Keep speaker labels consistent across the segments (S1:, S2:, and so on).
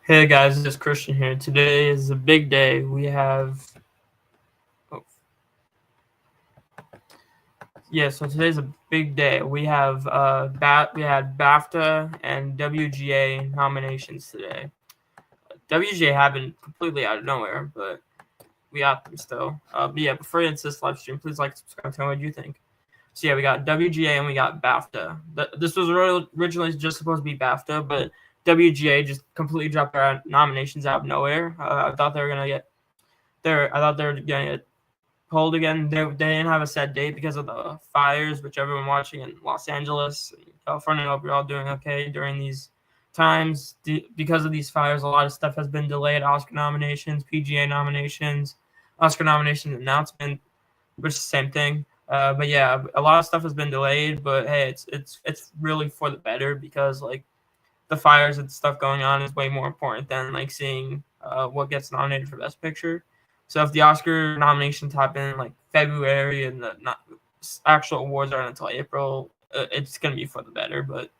S1: Hey guys, it's Christian here. Today is a big day. We have, oh, so today's a big day. We have we had BAFTA and WGA nominations today. WGA happened completely out of nowhere, but we got them still. But yeah, before you end this live stream, please like, subscribe, tell me what you think. So yeah, we got WGA and we got BAFTA. This was originally just supposed to be BAFTA, but WGA just completely dropped their nominations out of nowhere. I thought they were gonna get pulled again. They didn't have a set date because of the fires, which everyone watching in Los Angeles, California. I hope you're all doing okay during these times. Because of these fires, a lot of stuff has been delayed. Oscar nominations, PGA nominations, Oscar nomination announcement, which is the same thing. But yeah, a lot of stuff has been delayed. But hey, it's really for the better because like the fires and stuff going on is way more important than like seeing what gets nominated for Best Picture. So if the Oscar nominations happen in like February and the actual awards aren't until April, it's gonna be for the better. But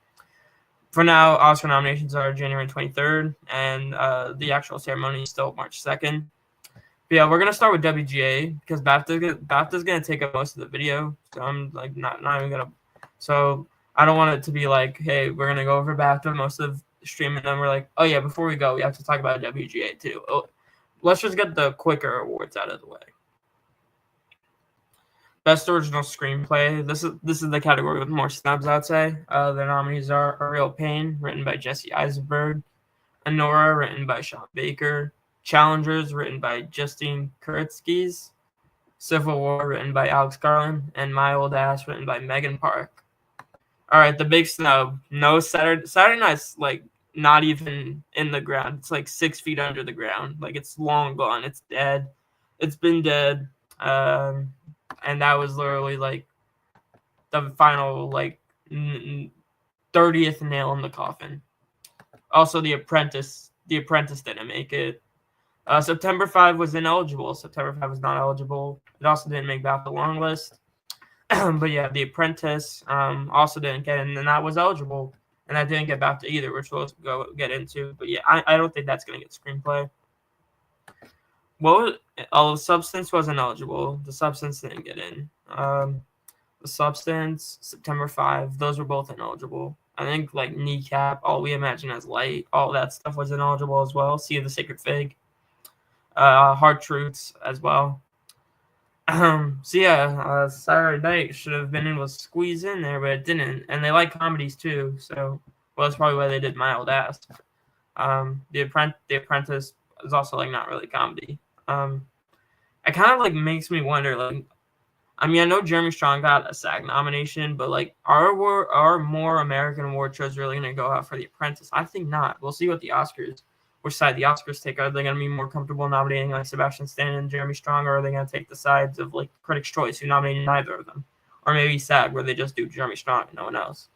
S1: for now, Oscar nominations are January 23rd, and the actual ceremony is still March 2nd. But yeah, we're gonna start with WGA because BAFTA's gonna take up most of the video, so I'm like not even gonna. So I don't want it to be like, hey, we're gonna go over BAFTA most of the stream, and then we're like, oh yeah, before we go, we have to talk about WGA too. Let's just get the quicker awards out of the way. Best original screenplay. This is the category with more snubs, I'd say. The nominees are A Real Pain, written by Jesse Eisenberg; Honora, written by Sean Baker; Challengers, written by Justine Kurtzkis; Civil War, written by Alex Garland; and My Old Ass, written by Megan Park. All right, the big snub. No Saturday Night's like not even in the ground. It's like 6 feet under the ground. Like it's long gone. It's dead. It's been dead. And that was literally like the final like 30th nail in the coffin. Also, The Apprentice didn't make it. September 5 was ineligible. September 5 was not eligible. It also didn't make BAFTA long list. But yeah, The Apprentice also didn't get in, and that was eligible. And that didn't get BAFTA either, which we'll go get into. But yeah, I don't think that's going to get screenplay. The Substance was ineligible. The Substance didn't get in. The Substance, September 5, those were both ineligible. I think like Kneecap, All We Imagine as Light, all that stuff was ineligible as well. Sea of the Sacred Fig, Hard Truths as well. So yeah, Saturday Night should have been able to squeeze in there, but it didn't. And they like comedies too, so that's probably why they did My Old Ass. The Apprentice is also like not really comedy. It kind of like makes me wonder, like, I mean, I know Jeremy Strong got a SAG nomination, but like, are more American award shows really gonna go out for The Apprentice? I think not. We'll see what which side the Oscars take. Are they gonna be more comfortable nominating like Sebastian Stan and Jeremy Strong, or are they gonna take the sides of like Critics' Choice, who nominated neither of them, or maybe SAG, where they just do Jeremy Strong and no one else?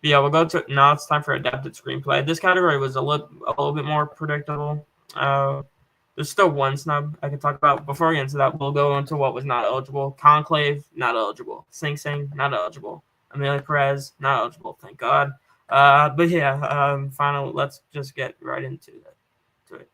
S1: But yeah, we'll go to now. It's time for adapted screenplay. This category was a little bit more predictable. There's still one snub I can talk about. Before we get into that, we'll go into what was not eligible. Conclave, not eligible. Sing Sing, not eligible. Amelia Perez, not eligible, thank God. But yeah, finally, let's just get right into it.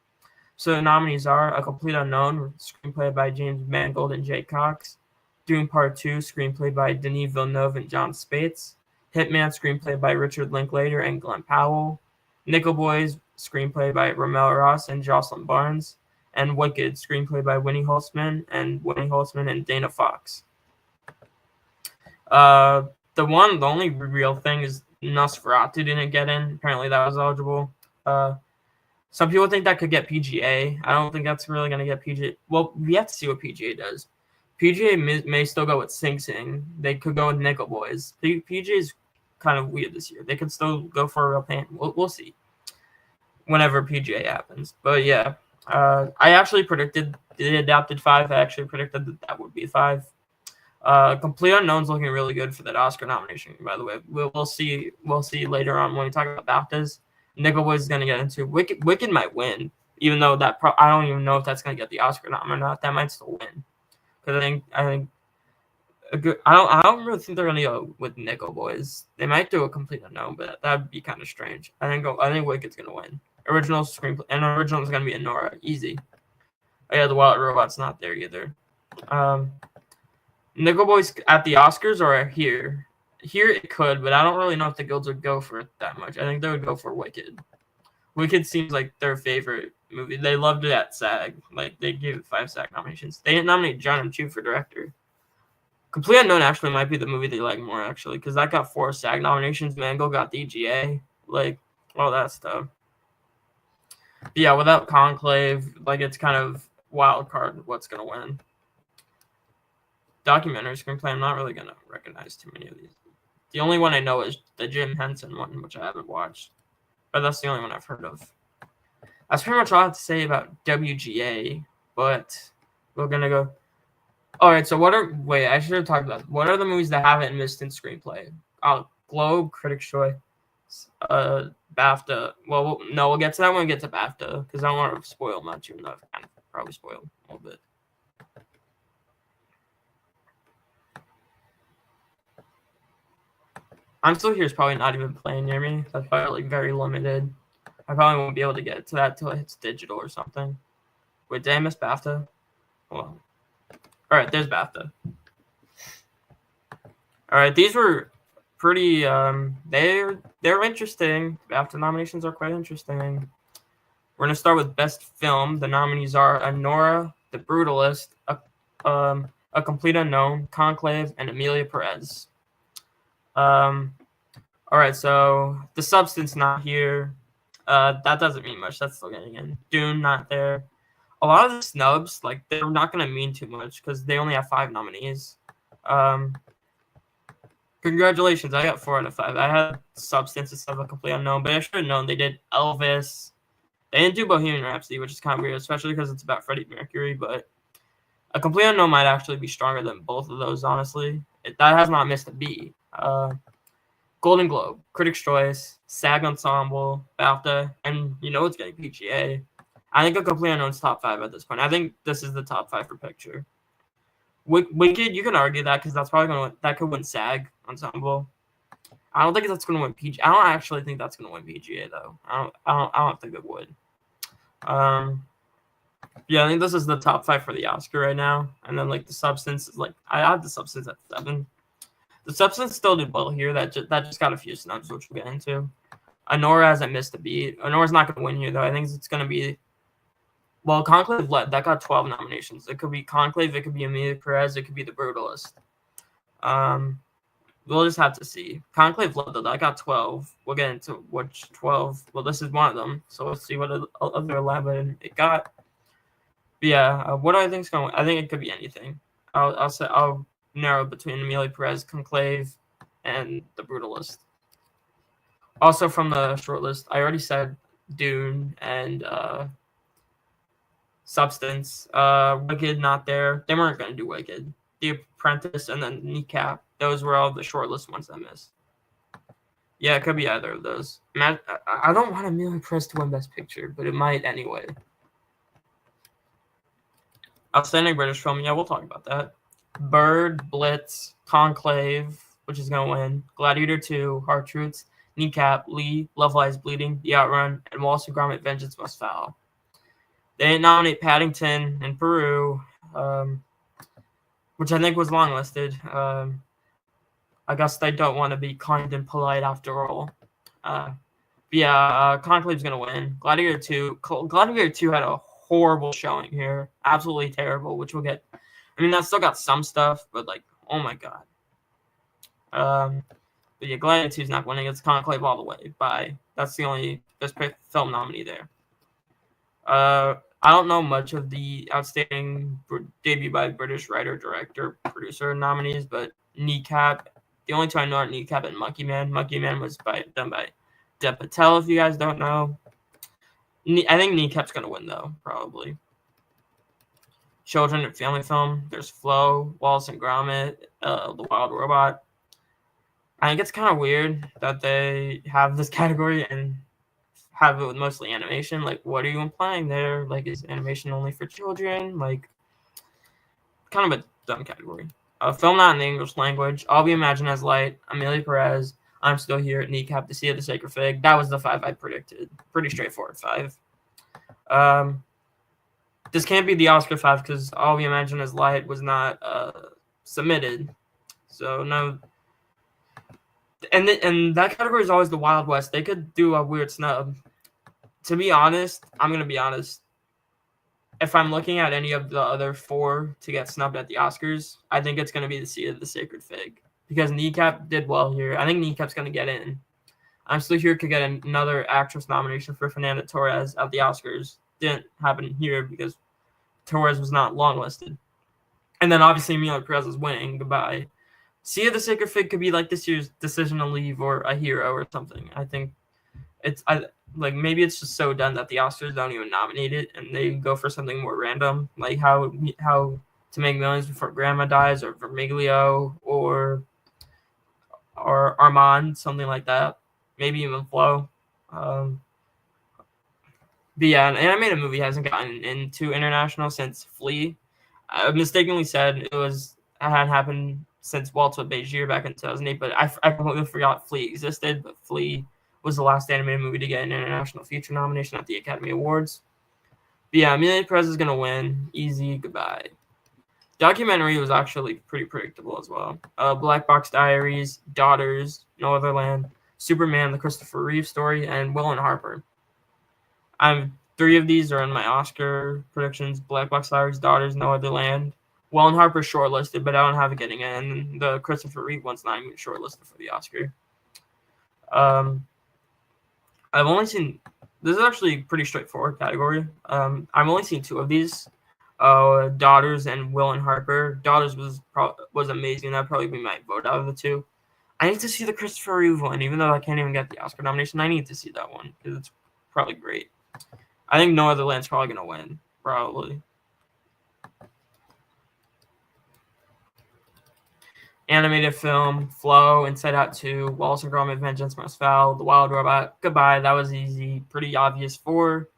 S1: So the nominees are A Complete Unknown, screenplay by James Mangold and Jay Cox; Dune Part 2, screenplay by Denis Villeneuve and John Spates; Hitman, screenplay by Richard Linklater and Glenn Powell; Nickel Boys, screenplay by Rommel Ross and Jocelyn Barnes; and Wicked, screenplay by Winnie Holzman and Dana Fox. The only real thing is Nosferatu didn't get in. Apparently that was eligible. Some people think that could get PGA. I don't think that's really going to get PGA. Well, we have to see what PGA does. PGA may still go with Sing Sing. They could go with Nickel Boys. PGA is kind of weird this year. They could still go for a real pain. We'll see whenever PGA happens. But yeah, I actually predicted the adapted 5. I actually predicted that would be 5. Complete Unknown's looking really good for that Oscar nomination, by the way. We'll see later on when we talk about BAFTAs. Nickel Boys is going to get into Wicked might win, even though I don't even know if that's going to get the Oscar nom or not. That might still win, because I think I don't really think they're going to go with Nickel Boys. They might do A Complete Unknown, but that'd be kind of strange. I think Wicked's going to win, Original screenplay, and original is gonna be Nora. Easy. Oh yeah, The Wild Robot's not there either. Nickel Boys at the Oscars or here? Here it could, but I don't really know if the guilds would go for it that much. I think they would go for Wicked. Wicked seems like their favorite movie. They loved it at SAG. Like, they gave it 5 SAG nominations. They didn't nominate John M. Chu for director. Complete Unknown actually might be the movie they like more, actually, because that got 4 SAG nominations. Mango got WGA. Like, all that stuff. But yeah, without Conclave, like, it's kind of wild card what's going to win. Documentary screenplay, I'm not really going to recognize too many of these. The only one I know is the Jim Henson one, which I haven't watched. But that's the only one I've heard of. That's pretty much all I have to say about WGA. But we're going to go. All right, so I should have talked about it. What are the movies that haven't missed in screenplay? Globe, Critics' Choice, BAFTA. Well, no, we'll get to that when we get to BAFTA, because I don't want to spoil much, even though I've kind of probably spoiled a little bit. I'm Still Here is probably not even playing near me. That's probably like very limited. I probably won't be able to get to that till it hits digital or something. Wait, did I miss BAFTA? Hold on. All right, there's BAFTA. All right, these were pretty. They're interesting. BAFTA nominations are quite interesting. We're gonna start with Best Film. The nominees are Anora, The Brutalist, A Complete Unknown, Conclave, and Emilia Perez. All right, so The Substance not here. That doesn't mean much. That's still getting in. Dune not there. A lot of the snubs, like, they're not going to mean too much because they only have 5 nominees. Congratulations, I got 4 out of 5. I had Substance instead of A Complete Unknown, but I should have known they did Elvis. They didn't do Bohemian Rhapsody, which is kind of weird, especially because it's about Freddie Mercury, but A Complete Unknown might actually be stronger than both of those, honestly. That has not missed a beat. Golden Globe, Critics' Choice, SAG Ensemble, BAFTA, and you know it's getting PGA. I think A Complete Unknown's top 5 at this point. I think this is the top 5 for picture. Wicked, you can argue that because that's probably going to that could win SAG Ensemble. I don't think that's going to win PGA. I don't actually think that's going to win PGA though. I don't think it would. Yeah, I think this is the top 5 for the Oscar right now, and then like The Substance is like I have The Substance at 7. The Substance still did well here. That just got a few snubs, which we'll get into. Anora hasn't missed a beat. Anora's not going to win here, though. I think it's going to be... Well, Conclave led. That got 12 nominations. It could be Conclave. It could be Emilia Perez. It could be The Brutalist. We'll just have to see. Conclave led, though. That got 12. We'll get into which 12. Well, this is one of them. So we'll see what other 11 it got. But yeah, what do I think is going to... I think it could be anything. I'll narrow between Emilia Perez, Conclave, and The Brutalist. Also from the shortlist, I already said Dune and Substance. Wicked not there. They weren't going to do Wicked. The Apprentice and then Kneecap. Those were all the shortlist ones I missed. Yeah, it could be either of those. I don't want Emilia Perez to win Best Picture, but it might anyway. Outstanding British Film. Yeah, we'll talk about that. Bird, Blitz, Conclave, which is going to win. Gladiator 2, Hard Truths, Kneecap, Lee, Love Lies Bleeding, The Outrun, and Wallace & Gromit, Vengeance Must Foul. They didn't nominate Paddington and Peru, which I think was longlisted. I guess they don't want to be kind and polite after all. Conclave's going to win. Gladiator 2 had a horrible showing here. Absolutely terrible, which we'll get. I mean, that still got some stuff, but, like, oh, my God. But, yeah, Gladiator 2 is not winning. It's Conclave all the way. That's the only Best Film nominee there. I don't know much of the outstanding debut by British writer, director, producer nominees, but Kneecap. The only 2 I know are Kneecap and Monkey Man. Monkey Man was done by Dev Patel, if you guys don't know. I think Kneecap's going to win, though, probably. Children and Family Film. There's Flow, Wallace & Gromit, The Wild Robot. I think it's kind of weird that they have this category and have it with mostly animation. Like, what are you implying there? Like, is animation only for children? Like, kind of a dumb category. Film not in the English language. All We Imagine as Light, Emilia Perez, I'm Still Here, Kneecap, The Sea of the Sacred Fig. That was the 5 I predicted. Pretty straightforward 5. This can't be the Oscar 5 because All We Imagine Is Light was not submitted. So no. And that category is always the Wild West. They could do a weird snub. To be honest, I'm going to be honest. If I'm looking at any of the other 4 to get snubbed at the Oscars, I think it's going to be The Sea of the Sacred Fig. Because Kneecap did well here. I think Kneecap's going to get in. I'm Still Here could get another actress nomination for Fernanda Torres at the Oscars. Didn't happen here because Torres was not longlisted. And then obviously Emilia Perez is winning. Goodbye. Sea of the Sacred Fig could be like this year's Decision to Leave or A Hero or something. I think maybe it's just so done that the Oscars don't even nominate it and they go for something more random, like how To Make Millions Before Grandma Dies or Vermiglio or Armand, something like that. Maybe even Flow. But yeah, an animated movie hasn't gotten into international since Flea. I mistakenly said it had happened since Waltz with Beijing back in 2008, but I completely forgot Flea existed. But Flea was the last animated movie to get an international feature nomination at the Academy Awards. But yeah, Emilia Perez is going to win. Easy, goodbye. Documentary was actually pretty predictable as well. Black Box Diaries, Daughters, No Other Land, Superman, the Christopher Reeve story, and Will and Harper. 3 of these are in my Oscar predictions. Black Box Diaries, Daughters, No Other Land. Will and Harper shortlisted, but I don't have it getting in. And the Christopher Reeve one's not even shortlisted for the Oscar. I've only seen... This is actually a pretty straightforward category. I've only seen 2 of these. Daughters and Will and Harper. Daughters was amazing. That'd probably be my vote out of the 2. I need to see the Christopher Reeve one, even though I can't even get the Oscar nomination. I need to see that one because it's probably great. I think No Other Land's probably going to win, probably. Animated film, Flow, Inside Out 2, Wallace and Gromit, Vengeance Must Foul, The Wild Robot, Goodbye. That was easy. Pretty obvious 4.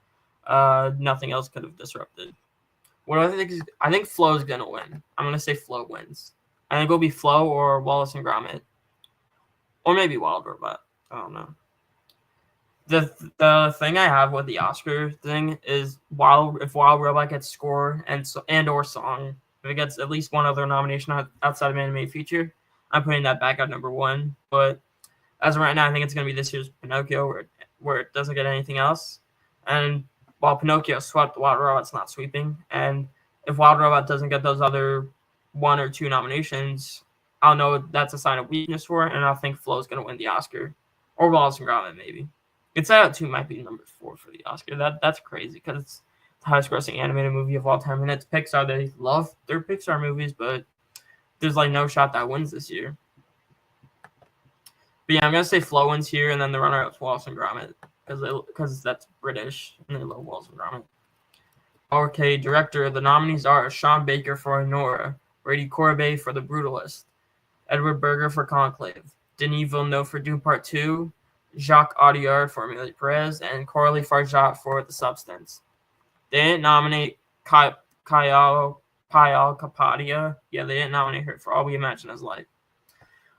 S1: Nothing else could have disrupted. What do I think? I think Flow is going to win. I'm going to say Flow wins. I think it'll be Flow or Wallace and Gromit. Or maybe Wild Robot. I don't know. The thing I have with the Oscar thing is if Wild Robot gets score and or song, if it gets at least one other nomination outside of animated feature, I'm putting that back at number 1. But as of right now, I think it's going to be this year's Pinocchio where it doesn't get anything else. And while Pinocchio swept, Wild Robot's not sweeping. And if Wild Robot doesn't get those other 1 or 2 nominations, I'll know that's a sign of weakness for it, and I'll think Flow's going to win the Oscar. Or Wallace and Gromit, maybe. Inside Out 2 might be number 4 for the Oscar. That's crazy because it's the highest grossing animated movie of all time, and it's Pixar. They love their Pixar movies, but there's no shot that wins this year. But yeah, I'm going to say Flow wins here, and then the runner-up's Wallace and Gromit because that's British, and they love Wallace and Gromit. Okay, director. The nominees are Sean Baker for Nora, Brady Corbet for The Brutalist, Edward Berger for Conclave, Denis Villeneuve for Dune Part 2, Jacques Audiard for Emilia Perez, and Coralie Farjat for The Substance. They didn't nominate Kyle Kapadia. Yeah, they didn't nominate her for All We Imagine Is Light.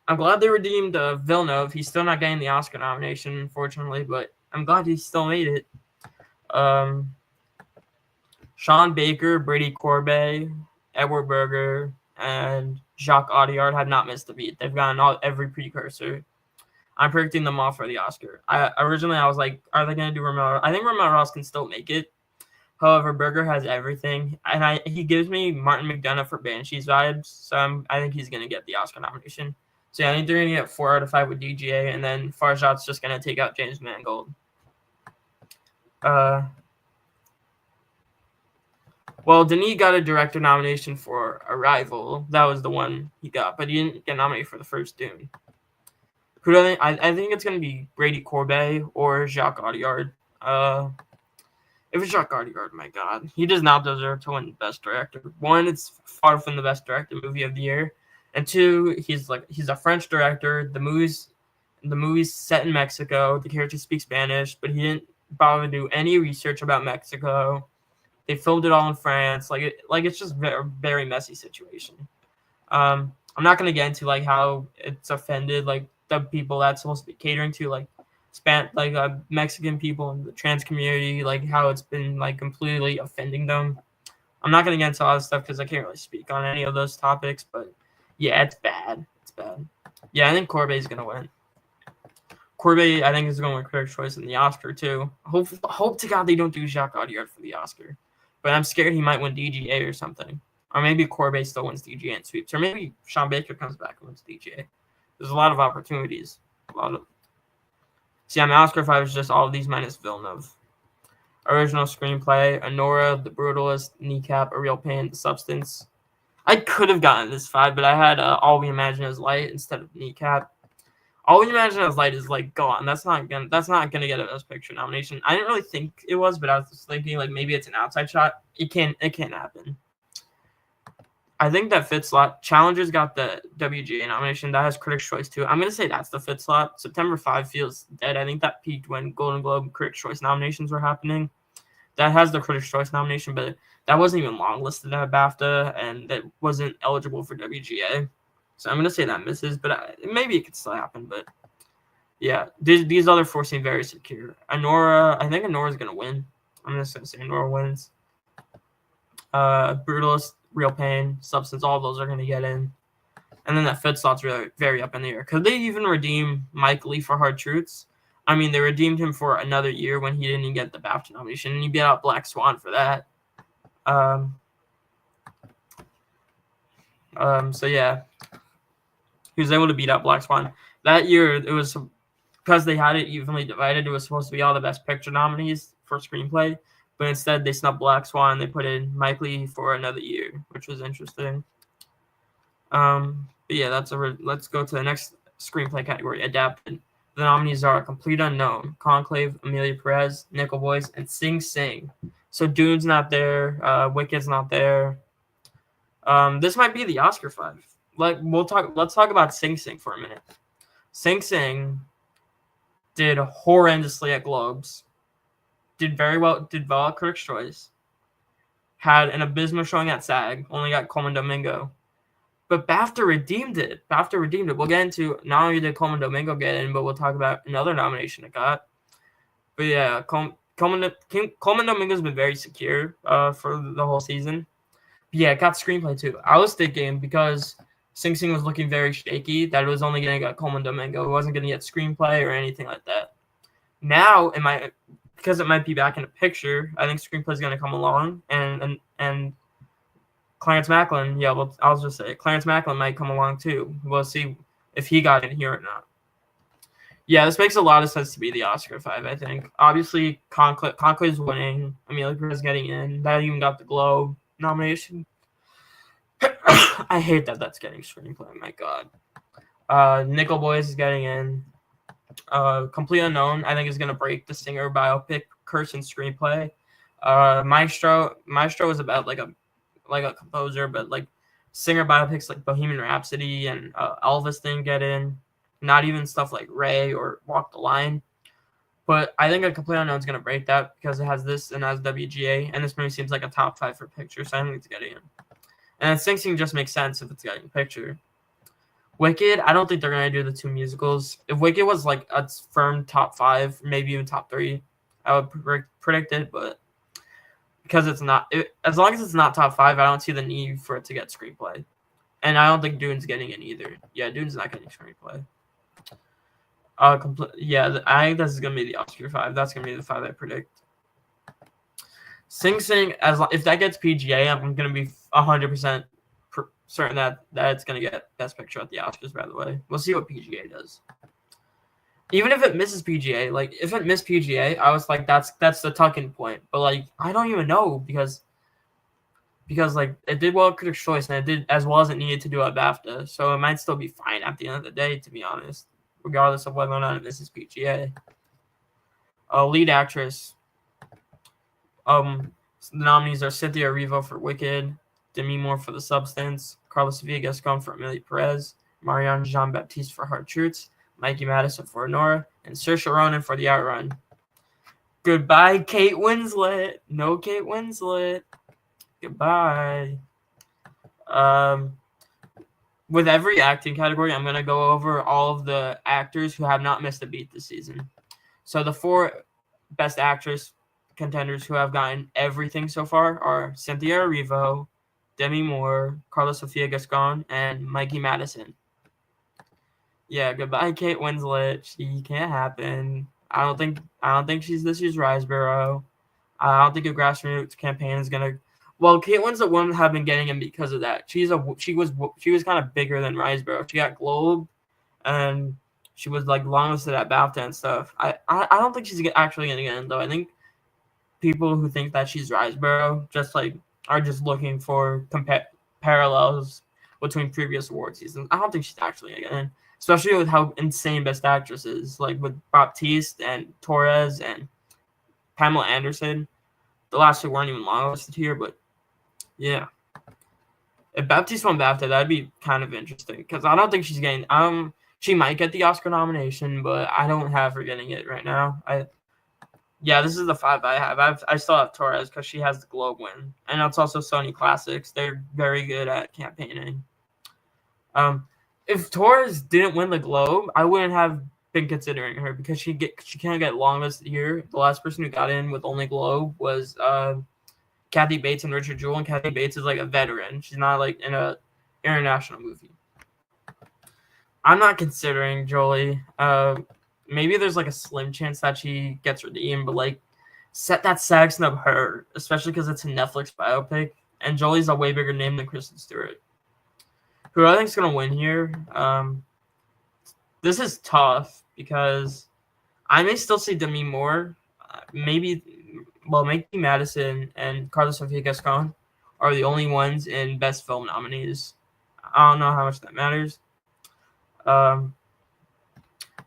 S1: I'm glad they redeemed Villeneuve. He's still not getting the Oscar nomination, unfortunately, but I'm glad he still made it. Sean Baker, Brady Corbet, Edward Berger, and Jacques Audiard have not missed a beat. They've gotten every precursor. I'm predicting them all for the Oscar. Originally I was like, are they going to do Ramon? I think Ramon Ross can still make it. However, Berger has everything, and he gives me Martin McDonagh for Banshees vibes, so I think he's going to get the Oscar nomination. So yeah, I think they're going to get 4 out of 5 with WGA, and then Farjat's just going to take out James Mangold. Well, Denis got a director nomination for Arrival. That was the one he got, but he didn't get nominated for the first Dune. Who do I think? I think it's going to be Brady Corbet or Jacques Audiard. If it's Jacques Audiard, my God, he does not deserve to win Best Director. 1, it's far from the best director movie of the year, and 2, he's a French director. The movie's set in Mexico. The character speaks Spanish, but he didn't bother to do any research about Mexico. They filmed it all in France. It's just a very messy situation. I'm not going to get into how it's offended the people that's supposed to be catering to, like Mexican people and the trans community, like how it's been like completely offending them. I'm not gonna get into all this stuff because I can't really speak on any of those topics, but yeah, it's bad. It's bad. Yeah, I think Corbet's gonna win. Corbet, I think, is going to win Critics' Choice in the Oscar too. Hope to God they don't do Jacques Audiard for the Oscar, but I'm scared he might win DGA or something, or maybe Corbet still wins DGA and sweeps, or maybe Sean Baker comes back and wins DGA. There's a lot of opportunities. See, on the Oscar 5 is just all of these minus Villeneuve. Original screenplay: Honora, The Brutalist, Kneecap, A Real Pain, The Substance. I could have gotten this 5, but I had All We Imagine Is Light instead of Kneecap. All We Imagine Is Light is like gone. That's not gonna get a Best Picture nomination. I didn't really think it was, but I was just thinking like maybe it's an outside shot. It can't happen. I think that fifth slot, Challengers got the WGA nomination. That has Critics' Choice too. I'm gonna say that's the fifth slot. September 5 feels dead. I think that peaked when Golden Globe Critics' Choice nominations were happening. That has the Critics' Choice nomination, but that wasn't even long listed at BAFTA, and that wasn't eligible for WGA. So I'm gonna say that misses, but maybe it could still happen. But yeah, these other four seem very secure. Honora, I think Honora's gonna win. I'm just gonna say Honora wins. Brutalist, Real Pain, Substance, all of those are gonna get in. And then that fifth slot's really very up in the air. Could they even redeem Mike Lee for Hard Truths? I mean, they redeemed him for another year when he didn't even get the BAFTA nomination, and he beat out Black Swan for that. So yeah, he was able to beat out Black Swan. That year, it was because they had it evenly divided. It was supposed to be all the Best Picture nominees for screenplay, but instead they snubbed Black Swan. They put in Mike Lee for another year, which was interesting. But yeah, let's go to the next screenplay category, adapted. The nominees are Complete Unknown, Conclave, Amelia Perez, Nickel Boys, and Sing Sing. So Dune's not there. Wicked's not there. This might be the Oscar 5. Let's talk about Sing Sing for a minute. Sing Sing did horrendously at Globes. Did well at Critics' Choice. Had an abysmal showing at SAG. Only got Coleman Domingo. But BAFTA redeemed it. We'll get into not only did Coleman Domingo get in, but we'll talk about another nomination it got. But yeah, Coleman Domingo's been very secure for the whole season. But yeah, it got screenplay too. I was thinking because Sing Sing was looking very shaky that it was only going to get Coleman Domingo. It wasn't going to get screenplay or anything like that. Now because it might be back in the picture, I think screenplay is going to come along and Clarence Macklin, I'll just say Clarence Macklin might come along too. We'll see if he got in here or not. Yeah, this makes a lot of sense to be the Oscar 5, I think. Obviously, Conclave's winning. Amelia Perez getting in. That even got the Globe nomination. I hate that that's getting screenplay. My God. Nickel Boys is getting in. Complete Unknown, I think, is going to break the singer biopic curse in screenplay. Maestro is about like a composer, but like singer biopics like Bohemian Rhapsody and Elvis didn't get in. Not even stuff like Ray or Walk the Line. But I think A Complete Unknown is going to break that because it has this and has WGA, and this movie seems like a top 5 for picture, so I think it's getting in. And Sing Sing just makes sense if it's getting picture. Wicked, I don't think they're going to do the 2 musicals. If Wicked was like a firm top 5, maybe even top 3, I would predict it, but because it's not, as long as it's not top 5, I don't see the need for it to get screenplay. And I don't think Dune's getting in either. Yeah, Dune's not getting screenplay. I think this is going to be the Oscar 5. That's going to be the 5 I predict. Sing Sing, if that gets PGA, I'm going to be 100% certain that it's going to get Best Picture at the Oscars, by the way. We'll see what PGA does. Even if it misses PGA, like if it missed PGA, I was like, that's the tuck-in point. But like, I don't even know because like it did well at Critics' Choice and it did as well as it needed to do at BAFTA. So it might still be fine at the end of the day, to be honest, regardless of whether or not it misses PGA. Lead actress. The nominees are Cynthia Erivo for Wicked, Demi Moore for The Substance, Carla Sofia Gascon for Amelia Perez, Marianne Jean-Baptiste for Hard Truths, Mikey Madison for Honora, and Saoirse Ronan for The Outrun. Goodbye, Kate Winslet. No Kate Winslet. Goodbye. with every acting category, I'm gonna go over all of the actors who have not missed a beat this season. So the 4 best actress contenders who have gotten everything so far are Cynthia Erivo, Demi Moore, Carla Sofia Gascon, and Mikey Madison. Yeah, goodbye, Kate Winslet. She can't happen. I don't think she's this year's Riseborough. I don't think a grassroots campaign is gonna. Well, Kate Winslet wouldn't have been getting him because of that. She was kind of bigger than Riseborough. She got Globe, and she was like longlisted at BAFTA and stuff. I don't think she's actually gonna get in though. I think people who think that she's Riseborough just like are just looking for parallels between previous award seasons. I don't think she's actually gonna get in, especially with how insane Best Actress is, like with Baptiste and Torres and Pamela Anderson. The last 2 weren't even longlisted here, but yeah. If Baptiste won BAFTA, that'd be kind of interesting because I don't think she's getting. She might get the Oscar nomination, but I don't have her getting it right now. Yeah, this is the 5 I have. I still have Torres because she has the Globe win, and that's also Sony Classics. They're very good at campaigning. If Torres didn't win the Globe, I wouldn't have been considering her because she can't get longlisted here. The last person who got in with only Globe was Kathy Bates and Richard Jewell, and Kathy Bates is like a veteran. She's not like in a international movie. I'm not considering Jolie. Maybe there's like a slim chance that she gets redeemed, but like set that SAG snub her, especially because it's a Netflix biopic, and Jolie's a way bigger name than Kristen Stewart. Who I think is gonna win here? This is tough because I may still see Demi Moore. Maybe Madison and Carla Sofia Gascon are the only ones in Best Film nominees. I don't know how much that matters.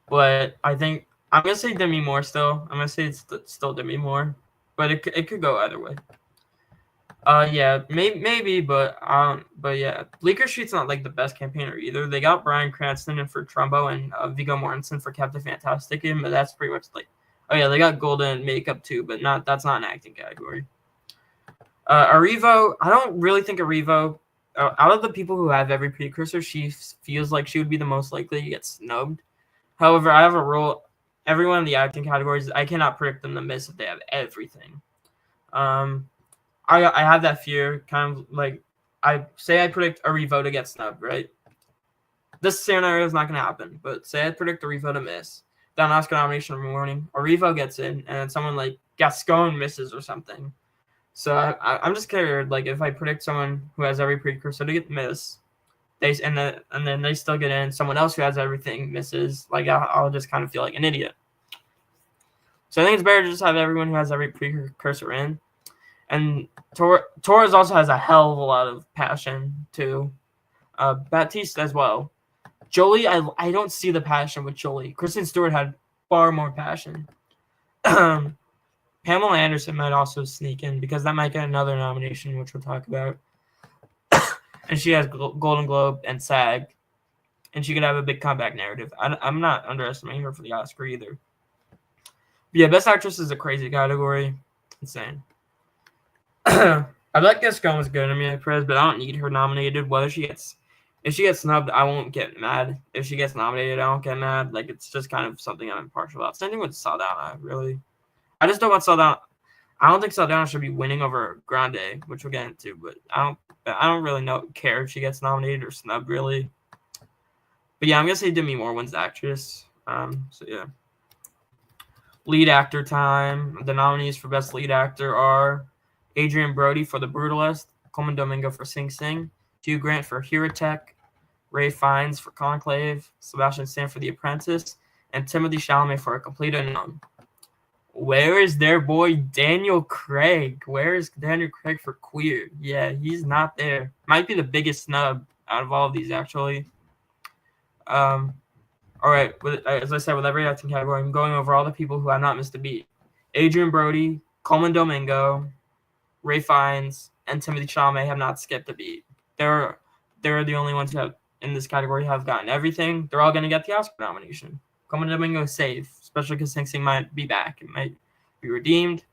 S1: But I think I'm gonna say Demi Moore still. I'm gonna say it's still Demi Moore, but it could go either way. Yeah, maybe, but yeah, Bleecker Street's not like the best campaigner either. They got Bryan Cranston in for Trumbo and Viggo Mortensen for Captain Fantastic, but that's pretty much like. Oh yeah, they got Golden makeup too, but that's not an acting category. Erivo, I don't really think Erivo. Out of the people who have every precursor, she feels like she would be the most likely to get snubbed. However, I have a rule. Everyone in the acting categories, I cannot predict them to miss if they have everything. I have that fear, kind of like I predict Erivo to get snubbed, right? This scenario is not going to happen, but say I predict Erivo to miss. Then Oscar nomination morning, Erivo gets in, and someone like Gascon misses or something. So I'm just scared. Like if I predict someone who has every precursor to get miss, and then they still get in. Someone else who has everything misses. Like I'll just kind of feel like an idiot. So I think it's better to just have everyone who has every precursor in. And Torres also has a hell of a lot of passion too. Baptiste as well. Jolie, I don't see the passion with Jolie. Kristen Stewart had far more passion. Pamela Anderson might also sneak in because that might get another nomination, which we'll talk about. And she has Golden Globe and SAG, and she could have a big comeback narrative. I'm not underestimating her for the Oscar either. But yeah, Best Actress is a crazy category. Insane. I like Gascon was good. I mean, Perez, but I don't need her nominated. If she gets snubbed, I won't get mad. If she gets nominated, I won't get mad. Like it's just kind of something I'm impartial about. Same thing with Saldana, really. I just don't want Saldana. I don't think Saldana should be winning over Grande, which we'll get into. But I don't really care if she gets nominated or snubbed, really. But yeah, I'm gonna say Demi Moore wins the actress. So yeah. Lead actor time. The nominees for Best Lead Actor are Adrian Brody for The Brutalist, Coleman Domingo for Sing Sing, Hugh Grant for Heretic, Ray Fiennes for Conclave, Sebastian Stan for The Apprentice, and Timothée Chalamet for A Complete Unknown. Where is their boy Daniel Craig? Where is Daniel Craig for Queer? Yeah, he's not there. Might be the biggest snub out of all of these, actually. All right, as I said, with every acting category, I'm going over all the people who have not missed a beat. Adrian Brody, Coleman Domingo, Ray Fiennes, and Timothée Chalamet have not skipped a beat. They're the only ones who have in this category have gotten everything. They're all going to get the Oscar nomination. Coleman Domingo is safe, especially because Sing Sing might be back. It might be redeemed.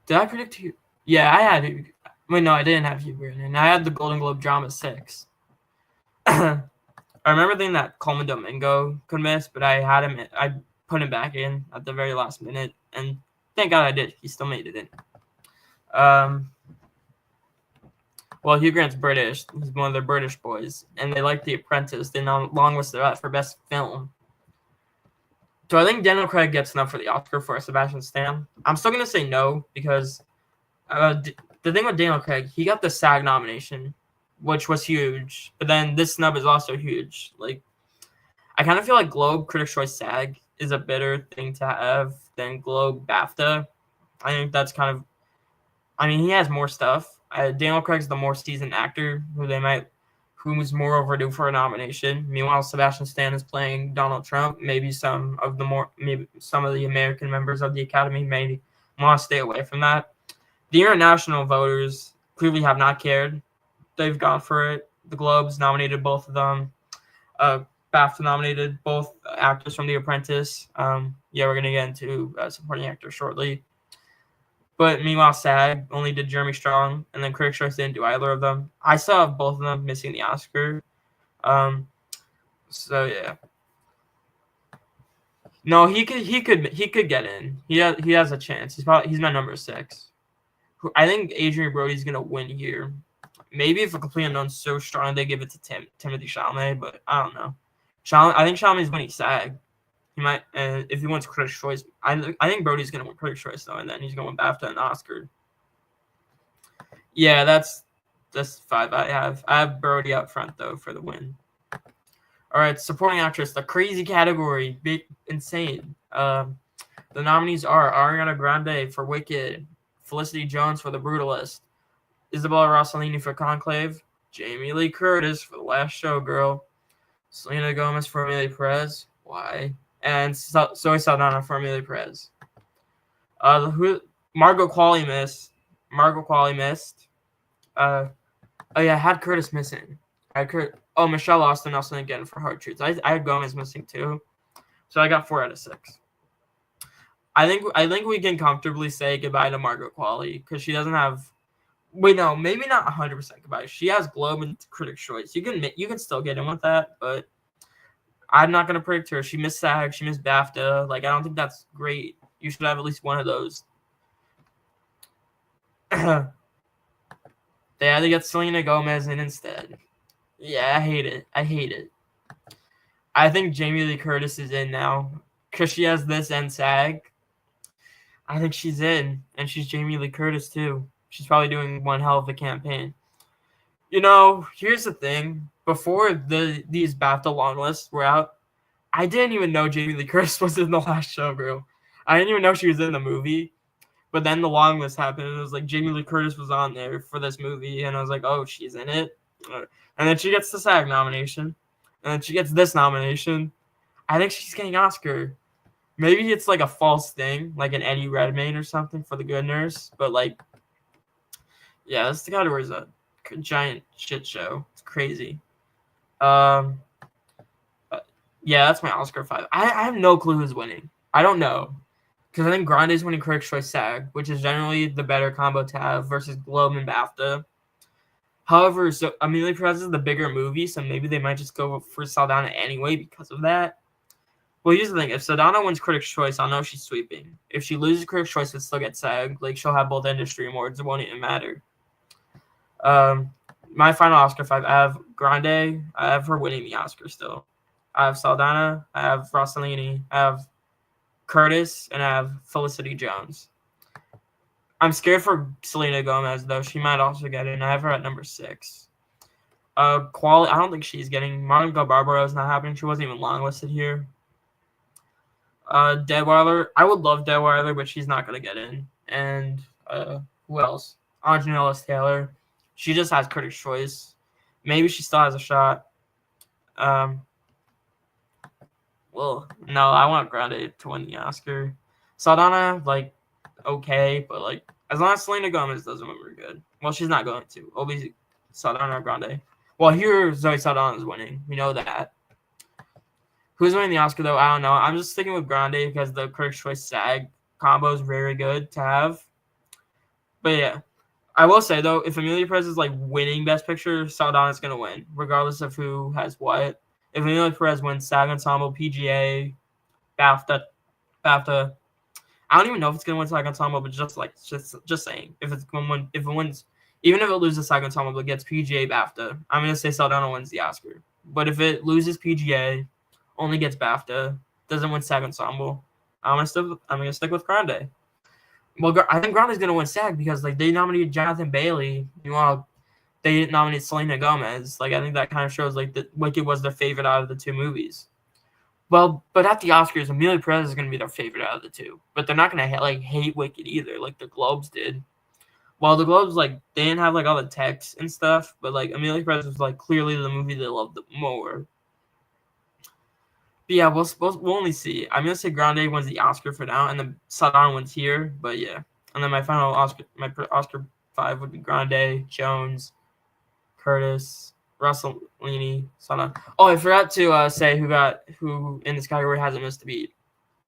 S1: Did I predict you? Yeah, I had Wait, no, I didn't have Hugh Grant in. I had the Golden Globe drama 6. I remember thinking that Coleman Domingo could miss, but I had him. I put him back in at the very last minute, and thank God I did. He still made it in. Well, Hugh Grant's British. He's one of the British boys, and they like The Apprentice. They longlisted that for best film. So I think Daniel Craig gets enough for the Oscar for Sebastian Stan. I'm still gonna say no because the thing with Daniel Craig, he got the SAG nomination, which was huge. But then this snub is also huge. Like, I kind of feel like Globe, Critics' Choice, SAG is a better thing to have than Globe, BAFTA. I think that's kind of. I mean, he has more stuff. Daniel Craig's the more seasoned actor who's more overdue for a nomination. Meanwhile, Sebastian Stan is playing Donald Trump. Maybe some of the American members of the Academy may want to stay away from that. The international voters clearly have not cared. They've gone for it. The Globes nominated both of them. BAFTA nominated both actors from The Apprentice. We're going to get into supporting actor shortly. But meanwhile, SAG only did Jeremy Strong, and then Critics' Choice didn't do either of them. I saw both of them missing the Oscar. So yeah. No, he could get in. He has a chance. He's my number 6. I think Adrian Brody's gonna win here. Maybe if a Complete Unknown's so strong, they give it to Timothy Chalamet, but I don't know. I think Chalamet's winning SAG. He might, if he wins Critics' Choice, I think Brody's gonna win Critics' Choice though, and then he's gonna win BAFTA and Oscar. Yeah, that's 5 I have. I have Brody up front though for the win. All right, supporting actress, the crazy category, big insane. The nominees are Ariana Grande for Wicked, Felicity Jones for The Brutalist, Isabella Rossellini for Conclave, Jamie Lee Curtis for The Last Showgirl, Selena Gomez for Amelia Perez. Why? And Zoe Saldana for Amelia Perez. Margot Qualley missed. I had Curtis missing. Michelle Austin also didn't get it for Hard Truths. I had Gomez missing too. So I got 4 out of 6. I think we can comfortably say goodbye to Margot Qualley because she doesn't have. Wait, no, maybe not 100% goodbye. She has Globe and Critics' Choice. You can still get in with that, but I'm not gonna predict her. She missed SAG. She missed BAFTA. Like, I don't think that's great. You should have at least one of those. They had to get Selena Gomez in instead. Yeah, I hate it. I think Jamie Lee Curtis is in now because she has this and SAG. I think she's in, and she's Jamie Lee Curtis too. She's probably doing one hell of a campaign. Here's the thing. Before these BAFTA long lists were out, I didn't even know Jamie Lee Curtis was in The Last Showgirl. I didn't even know she was in the movie. But then the long list happened, and it was like Jamie Lee Curtis was on there for this movie, and I was like, oh, she's in it. And then she gets the SAG nomination, and then she gets this nomination. I think she's getting Oscar. Maybe it's like a false thing, like an Eddie Redmayne or something for The Good Nurse. But like, yeah, this category is a giant shit show. It's crazy. Yeah, that's my Oscar 5. I have no clue who's winning. I don't know. Because I think Grande's winning Critics' Choice SAG, which is generally the better combo to have versus Globe and BAFTA. However, so Amelia Perez is the bigger movie, so maybe they might just go for Saldana anyway because of that. Well, here's the thing. If Saldana wins Critics' Choice, I'll know she's sweeping. If she loses Critics' Choice but still gets SAG, like, she'll have both industry awards. It won't even matter. My final Oscar 5, I have Grande. I have her winning the Oscar still. I have Saldana. I have Rossellini. I have Curtis, and I have Felicity Jones. I'm scared for Selena Gomez, though. She might also get in. I have her at number 6. I don't think she's getting. Monica Barbaro is not happening. She wasn't even longlisted here. Deadweiler. I would love Deadweiler, but she's not going to get in. And who else? Aunjanue Ellis-Taylor. She just has Critics' Choice. Maybe she still has a shot. Well, no, I want Grande to win the Oscar. Saldana, like, okay, but like, as long as Selena Gomez doesn't win, we're good. Well, she's not going to. It'll be Saldana or Grande. Well, here Zoe Saldana is winning. We know that. Who's winning the Oscar though? I don't know. I'm just sticking with Grande because the Critics' Choice SAG combo is very good to have. But yeah, I will say though, if Amelia Perez is like winning Best Picture, Saldana's gonna win, regardless of who has what. If Amelia Perez wins SAG Ensemble, PGA, BAFTA, I don't even know if it's gonna win SAG Ensemble, but just saying, if it's gonna win, if it wins, even if it loses SAG Ensemble but gets PGA, BAFTA, I'm gonna say Saldana wins the Oscar. But if it loses PGA, only gets BAFTA, doesn't win SAG Ensemble, I'm gonna stick with Grande. Well, I think Grande's gonna win SAG because like they nominated Jonathan Bailey. They didn't nominate Selena Gomez. Like I think that kind of shows like that Wicked was their favorite out of the two movies. Well, but at the Oscars, Amelia Perez is going to be their favorite out of the two. But they're not going to hate Wicked either, like the Globes did. Well, the Globes like they didn't have like all the text and stuff, but like Amelia Perez was like clearly the movie they loved the more. But yeah, we'll only see. I'm gonna say Grande wins the Oscar for now, and then Saldana wins here. But yeah, and then my Oscar 5 would be Grande, Jones, Curtis, Russell Leany, Saldana. Oh, I forgot to say who in this category hasn't missed a beat.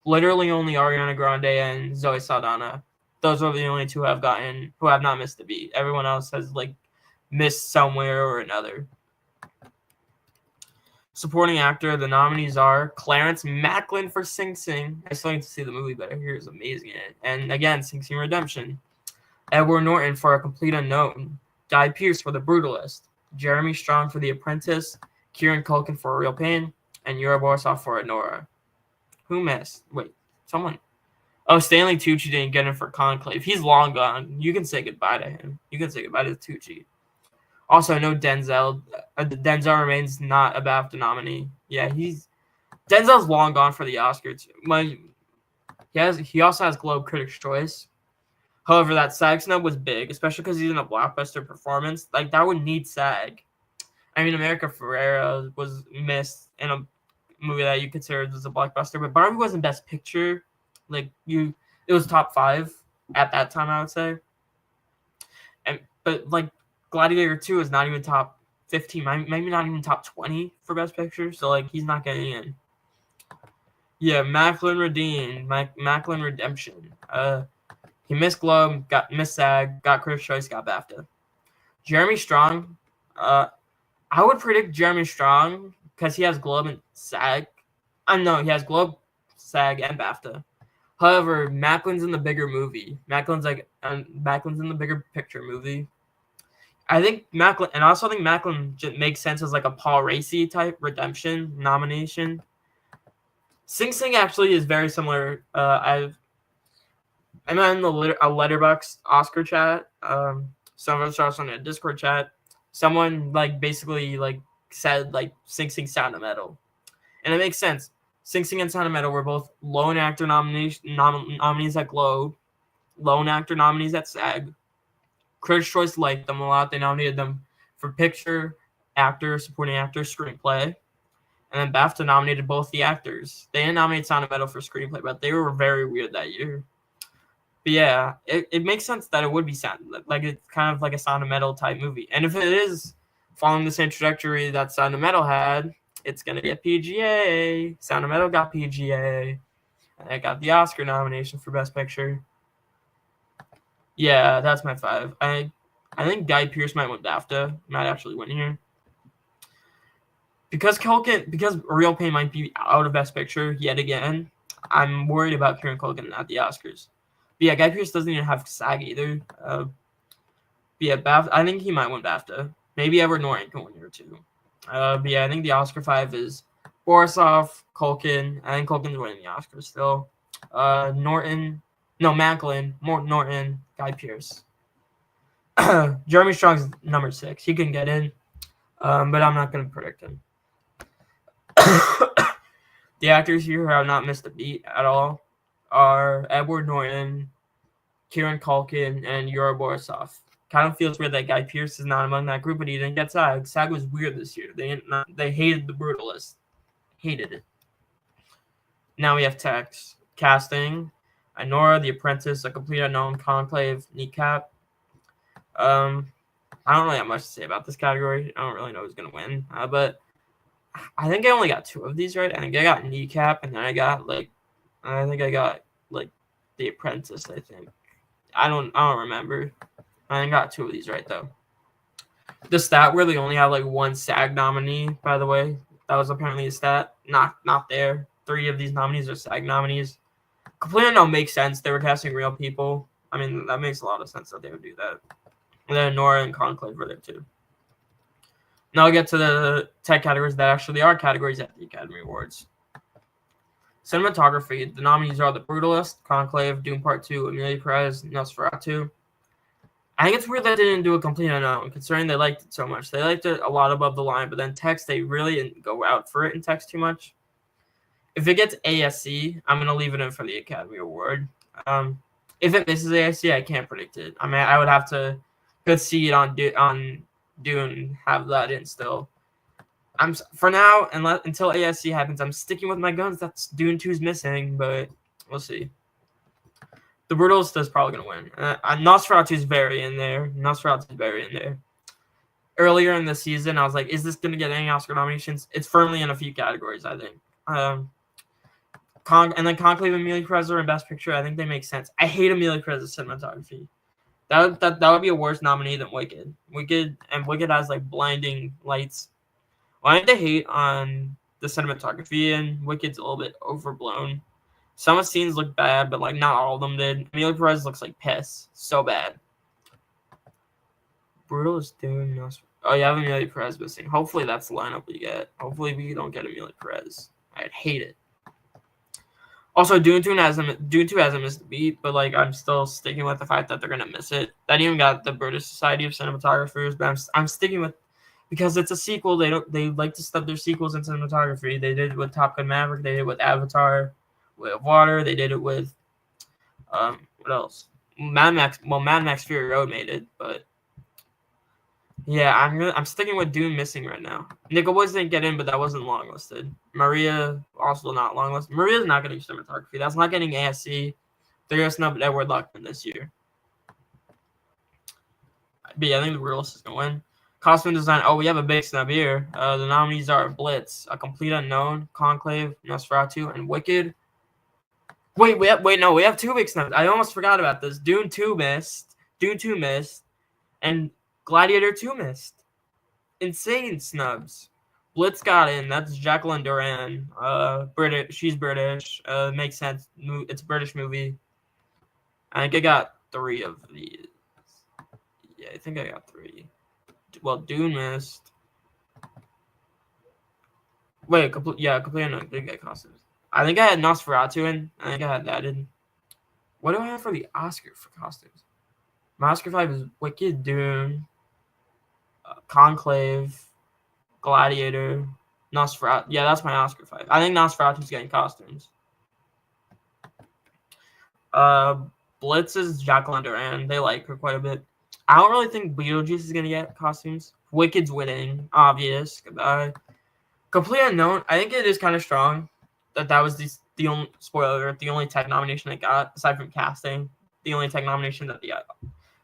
S1: Literally only Ariana Grande and Zoe Saldana. Those are the only two who have not missed a beat. Everyone else has like missed somewhere or another. Supporting actor, the nominees are Clarence Macklin for Sing Sing. I still need to see the movie, but I hear it's amazing in it. And again, Sing Sing Redemption. Edward Norton for A Complete Unknown. Guy Pearce for The Brutalist. Jeremy Strong for The Apprentice. Kieran Culkin for Real Pain. And Yura Borisov for Nora. Who missed? Wait, someone. Oh, Stanley Tucci didn't get in for Conclave. He's long gone. You can say goodbye to him. You can say goodbye to Tucci. Also, I know Denzel. Denzel remains not a BAFTA nominee. Yeah, Denzel's long gone for the Oscars. He also has Globe Critics' Choice. However, that SAG snub was big, especially because he's in a blockbuster performance. Like that would need SAG. I mean, America Ferrera was missed in a movie that you considered as a blockbuster, but Barbie wasn't Best Picture. It was top 5 at that time, I would say. But like Gladiator 2 is not even top 15, maybe not even top 20 for Best Picture. So like he's not getting in. Yeah, Macklin Redemption. He missed Globe, missed SAG, got Critics' Choice, got BAFTA. Jeremy Strong. I would predict Jeremy Strong because he has Globe and SAG. He has Globe, SAG, and BAFTA. However, Macklin's in the bigger movie. Macklin's in the bigger picture movie. I think Macklin, and I also think Macklin makes sense as like a Paul Raci type redemption nomination. Sing Sing actually is very similar. I'm in a Letterboxd Oscar chat. Some of us are also in a Discord chat. Someone like basically like said like Sing Sing Sound of Metal, and it makes sense. Sing Sing and Sound of Metal were both lone actor nominees at Globe, lone actor nominees at SAG. Critics' Choice liked them a lot. They nominated them for Picture, Actor, Supporting Actor, Screenplay. And then BAFTA nominated both the actors. They didn't nominate Sound of Metal for Screenplay, but they were very weird that year. But yeah, it makes sense that it would be it's kind of like a Sound of Metal type movie. And if it is following the same trajectory that Sound of Metal had, it's going to get PGA. Sound of Metal got PGA. And it got the Oscar nomination for Best Picture. Yeah, that's my 5. I think Guy Pearce might win BAFTA. Might actually win here. Because Real Pain might be out of Best Picture yet again, I'm worried about Kieran Culkin at the Oscars. But yeah, Guy Pearce doesn't even have SAG either. But yeah, BAFTA, I think he might win BAFTA. Maybe Edward Norton can win here too. But yeah, I think the Oscar 5 is Borisov, Culkin. I think Culkin's winning the Oscar still. Macklin, Norton, Guy Pearce. Jeremy Strong's number 6. He can get in, but I'm not going to predict him. The actors here who have not missed a beat at all are Edward Norton, Kieran Culkin, and Yura Borisov. Kind of feels weird that Guy Pearce is not among that group, but he didn't get SAG. SAG was weird this year. They hated The Brutalist. Hated it. Now we have text. Casting. Nora, The Apprentice, A Complete Unknown, Conclave, Kneecap. I don't really have much to say about this category. I don't really know who's going to win. But I think I only got 2 of these right. I think I got Kneecap, and then I got The Apprentice, I think. I don't remember. I got 2 of these right though. The stat where they only have like 1 SAG nominee, by the way, that was apparently a stat. Not there. 3 of these nominees are SAG nominees. Completely Unknown makes sense. They were casting real people. I mean, that makes a lot of sense that they would do that. And then Nora and Conclave were there too. Now I'll get to the tech categories that actually are categories at the Academy Awards. Cinematography. The nominees are The Brutalist, Conclave, Doom Part 2, Amelia Perez, Nosferatu. I think it's weird that they didn't do a Complete Unknown, considering they liked it so much. They liked it a lot above the line, but then text, they really didn't go out for it in text too much. If it gets ASC, I'm going to leave it in for the Academy Award. If it misses ASC, I can't predict it. I mean, I would have to see it on Dune, have that in still. For now, until ASC happens, I'm sticking with my guns. That's Dune 2's missing, but we'll see. The Brutalist is probably going to win. Nosferatu's very in there. Earlier in the season, I was like, is this going to get any Oscar nominations? It's firmly in a few categories, I think. And then Conclave and Amelia Perez are in Best Picture. I think they make sense. I hate Amelia Perez's cinematography. That would be a worse nominee than Wicked. Wicked has like blinding lights. Well, I think they hate on the cinematography, and Wicked's a little bit overblown. Some of the scenes look bad, but like not all of them did. Amelia Perez looks like piss. So bad. Brutal is doing Nosferatu. Oh, you have Amelia Perez missing. Hopefully that's the lineup we get. Hopefully we don't get Amelia Perez. I'd hate it. Also, Dune 2 has a missed beat, but like I'm still sticking with the fact that they're gonna miss it. That even got the British Society of Cinematographers, but I'm sticking with, because it's a sequel. They like to stub their sequels in cinematography. They did it with Top Gun Maverick. They did it with Avatar, with Water. They did it with what else? Mad Max. Well, Mad Max Fury Road made it, but yeah, I'm sticking with Dune missing right now. Nickel Boys didn't get in, but that wasn't longlisted. Maria also not longlisted. Maria's not getting cinematography. That's not getting ASC. They're gonna snub Edward Luckman this year. But yeah, I think the Brutalist is gonna win. Costume design. Oh, we have a big snub here. The nominees are Blitz, A Complete Unknown, Conclave, Nosferatu, and Wicked. We have 2 big snubs. I almost forgot about this. Dune 2 missed, and Gladiator 2 missed. Insane snubs. Blitz got in. That's Jacqueline Duran. British. She's British. Makes sense. It's a British movie. I think I got 3 of these. Yeah, I think I got 3. Well, Dune missed. Wait, Complete Unknown did get costumes. I think I had Nosferatu in. I think I had that in. What do I have for the Oscar for costumes? My Oscar 5 is Wicked, Dune, Conclave, Gladiator, Nosferatu. Yeah, that's my Oscar 5. I think Nosferatu's getting costumes. Blitz is Jacqueline Duran. They like her quite a bit. I don't really think Beetlejuice is going to get costumes. Wicked's winning. Obvious. Goodbye. Complete Unknown. I think it is kind of strong that was the only, spoiler alert, the only tech nomination it got, aside from casting. The only tech nomination that